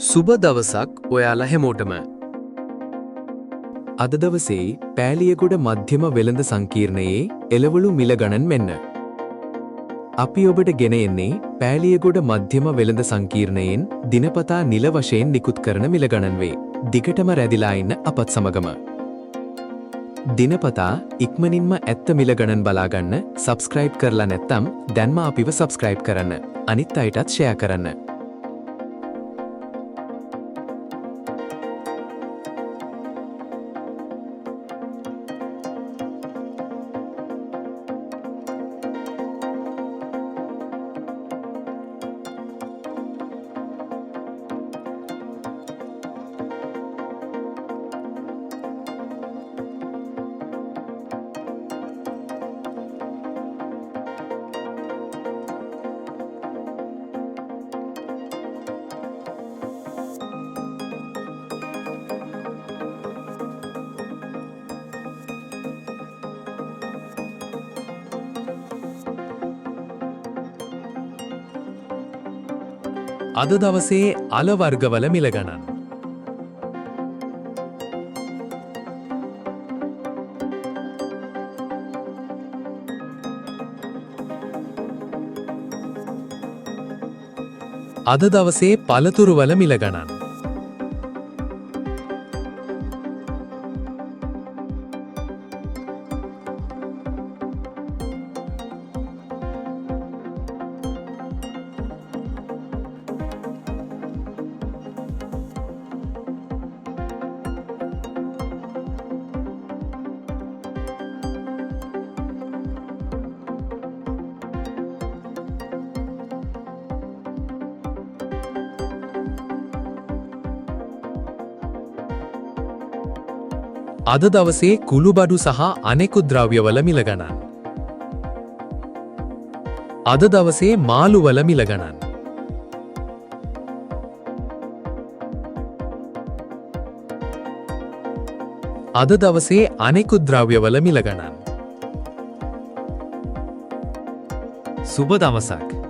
සුබ දවසක් ඔයාලා හැමෝටම. අද දවසේ පෑලියගොඩ මධ්‍යම වෙළඳ සංකීර්ණයේ එළවලු මිල ගණන් මෙන්න. අපි ඔබට ගෙන එන්නේ පෑලියගොඩ මධ්‍යම වෙළඳ සංකීර්ණයෙන් දිනපතා නිල වශයෙන් නිකුත් කරන මිල ගණන් වේ. දිගටම රැඳිලා ඉන්න අපත් සමගම. දිනපතා ඉක්මනින්ම ඇත්ත මිල ගණන් බලා ගන්න සබ්ස්ක්‍රයිබ් කරලා නැත්නම් දැන්ම අපිව සබ්ස්ක්‍රයිබ් කරන්න. අනිත් අයටත් ෂෙයා කරන්න. අද දවසේ අල වර්ගවල මිල ගණන්. අද දවසේ පළතුරුවල මිල ගණන්. අද දවසේ කුළුබඩු සහ අනෙකුත් ද්‍රව්‍යවල මිල ගණන්. අද දවසේ මාළුවල මිල ගණන්. අද දවසේ අනෙකුත් ද්‍රව්‍යවල මිල ගණන්. සුබ දවසක්.